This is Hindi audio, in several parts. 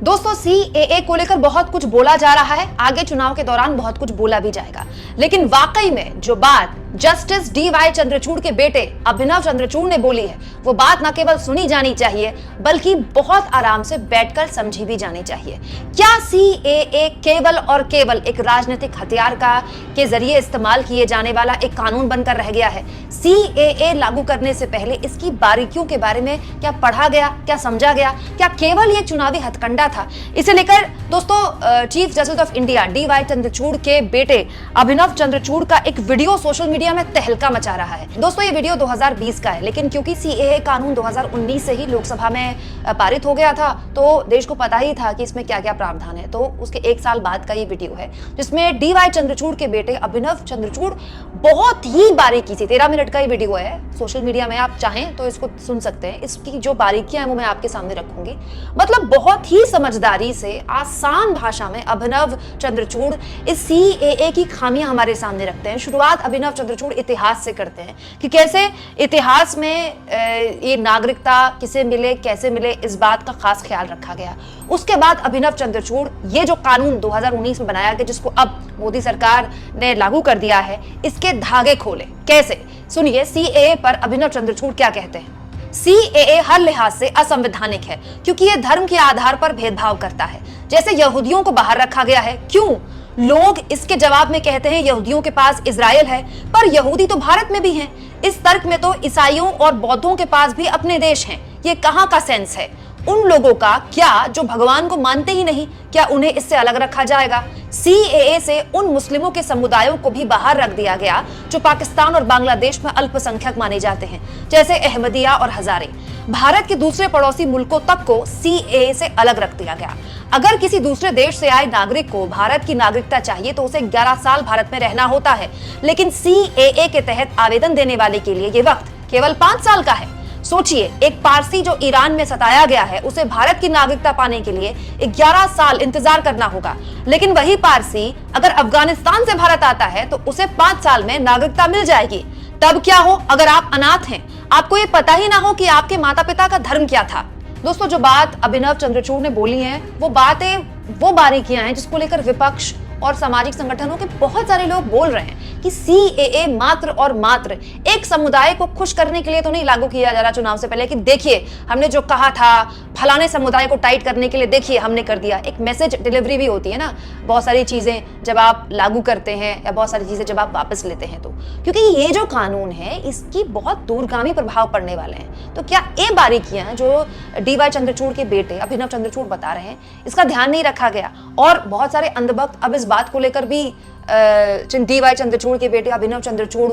दोस्तों, सीएए को लेकर बहुत कुछ बोला जा रहा है, आगे चुनाव के दौरान बहुत कुछ बोला भी जाएगा, लेकिन वाकई में जो बात जस्टिस डीवाई चंद्रचूड़ के बेटे अभिनव चंद्रचूड़ ने बोली है, वो बात न केवल सुनी जानी चाहिए बल्कि बहुत आराम से बैठकर समझी भी जानी चाहिए। क्या सीएए केवल और केवल एक राजनीतिक हथियार के जरिए इस्तेमाल किए जाने वाला एक कानून बनकर रह गया है? सीएए लागू करने से पहले इसकी बारीकियों के बारे में क्या पढ़ा गया, क्या समझा गया, क्या केवल ये चुनावी हथकंडा था? इसे लेकर दोस्तों chief justice of India DY Chandrachud के बेटे अभिनव चंद्रचूड़ का एक वीडियो सोशल मीडिया में तहलका मचा रहा है। दोस्तों, ये वीडियो 2020 का है, लेकिन क्योंकि सीएए कानून 2019 से ही लोकसभा में पारित हो गया था, तो देश को पता ही था कि इसमें क्या क्या प्रावधान है। तो उसके एक साल बाद का ये वीडियो है जिसमें डीवाई चंद्रचूड़ के बेटे अभिनव चंद्रचूड़ बहुत ही बारीकी से, 13 मिनट का ये वीडियो है, सोशल मीडिया में आप चाहें तो इसको सुन सकते हैं। इसकी जो बारीकियां हैं वो मैं आपके सामने रखूंगी। मतलब बहुत ही समझदारी से आसान भाषा में अभिनव चंद्रचूड़ इस सीएए की खामियां हमारे सामने रखते हैं। शुरुआत अभिनव चंद्रचूड़ इतिहास से करते हैं कि कैसे इतिहास में ये नागरिकता किसे मिले, कैसे मिले, इस बात का खास ख्याल रखा गया। उसके बाद अभिनव चंद्रचूड़ ये जो कानून 2019 में बनाया गया, जिसको अब मोदी सरकार ने लागू कर दिया है, इसके धागे खोले। कैसे? सुनिए सीएए पर अभिनव चंद्रचूड़ क्या कहते हैं। सीएए हर लिहाज से असंवैधानिक है क्योंकि यह धर्म के आधार पर भेदभाव करता है। जैसे यहूदियों को बाहर रखा गया है। क्यों? लोग इसके जवाब में कहते हैं यहूदियों के पास इजराइल है, पर यहूदी तो भारत में भी हैं। इस तर्क में तो ईसाइयों और बौद्धों के पास भी अपने देश हैं। ये कहां का सेंस है? उन लोगों का क्या जो भगवान को मानते ही नहीं, क्या उन्हें इससे अलग रखा जाएगा? सीएए से उन मुस्लिमों के समुदायों को भी बाहर रख दिया गया जो पाकिस्तान और बांग्लादेश में अल्पसंख्यक माने जाते हैं, जैसे अहमदिया और हजारे। भारत के दूसरे पड़ोसी मुल्कों तक को सीएए से अलग रख दिया गया। अगर किसी दूसरे देश से आए नागरिक को भारत की नागरिकता चाहिए तो उसे 11 साल भारत में रहना होता है, लेकिन सीएए के तहत आवेदन देने वाले के लिए ये वक्त केवल 5 साल का है। सोचिए, एक पारसी जो ईरान में सताया गया है, उसे भारत की नागरिकता पाने के लिए 11 साल इंतजार करना होगा, लेकिन वही पारसी अगर अफगानिस्तान से भारत आता है तो उसे 5 साल में नागरिकता मिल जाएगी। तब क्या हो अगर आप अनाथ हैं, आपको ये पता ही ना हो कि आपके माता पिता का धर्म क्या था। दोस्तों, जो बात अभिनव चंद्रचूड़ ने बोली है वो बारीकियां हैं जिसको लेकर विपक्ष और सामाजिक संगठनों के बहुत सारे लोग बोल रहे हैं कि सीएए मात्र और मात्र एक समुदाय को खुश करने के लिए तो नहीं लागू किया जा रहा चुनाव से पहले, कि देखिए हमने जो कहा था फलाने समुदाय को टाइट करने के लिए, देखिए हमने कर दिया। एक मैसेज डिलीवरी भी होती है ना, बहुत सारी चीजें जब आप लागू करते हैं या बहुत सारी चीजें जब आप वापस लेते हैं, तो क्योंकि ये जो कानून है इसकी बहुत दूरगामी प्रभाव पड़ने वाले हैं। तो क्या ये बारीकियां जो डीवाई चंद्रचूड़ के बेटे अभिनव चंद्रचूड़ बता रहे हैं, इसका ध्यान नहीं रखा गया? और बहुत सारे अंधभक्त अब इस बात को लेकर भी डीवाई चंद्रचूड़ के बेटे अभिनव चंद्रचूड़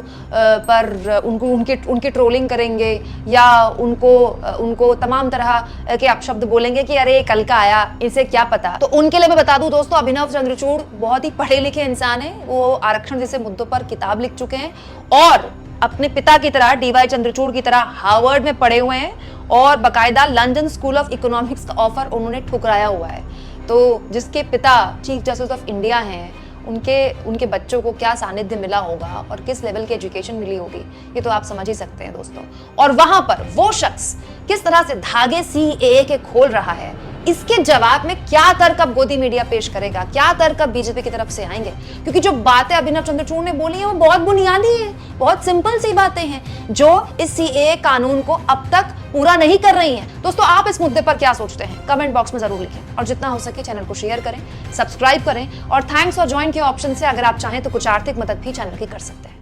पर उनकी ट्रोलिंग करेंगे या उनको तमाम तरह के अपशब्द बोलेंगे कि अरे कल का आया, इसे क्या पता। तो उनके लिए मैं बता दूं दोस्तों, अभिनव चंद्रचूड़ बहुत ही पढ़े लिखे इंसान है। वो आरक्षण जैसे मुद्दों पर किताब लिख चुके हैं और अपने पिता की तरह, डीवाई चंद्रचूड़ की तरह हार्वर्ड में पढ़े हुए हैं और बाकायदा लंदन स्कूल ऑफ इकोनॉमिक्स का ऑफर उन्होंने ठुकराया हुआ है। तो जिसके पिता चीफ जस्टिस ऑफ इंडिया हैं, उनके बच्चों को क्या सानिध्य मिला होगा और किस लेवल की एजुकेशन मिली होगी, ये तो आप समझ ही सकते हैं दोस्तों। और वहां पर वो शख्स किस तरह से धागे सीएए के खोल रहा है, इसके जवाब में क्या तर्क अब गोदी मीडिया पेश करेगा, क्या तर्क अब बीजेपी की तरफ से आएंगे? क्योंकि जो बातें अभिनव चंद्रचूड़ ने बोली है वो बहुत बुनियादी है, बहुत सिंपल सी बातें हैं जो इस सीएए कानून को अब तक पूरा नहीं कर रही हैं। दोस्तों, आप इस मुद्दे पर क्या सोचते हैं? कमेंट बॉक्स में जरूर लिखें और जितना हो सके चैनल को शेयर करें, सब्सक्राइब करें और थैंक्स और ज्वाइन के ऑप्शन से अगर आप चाहें तो कुछ आर्थिक मदद भी चैनल की कर सकते हैं।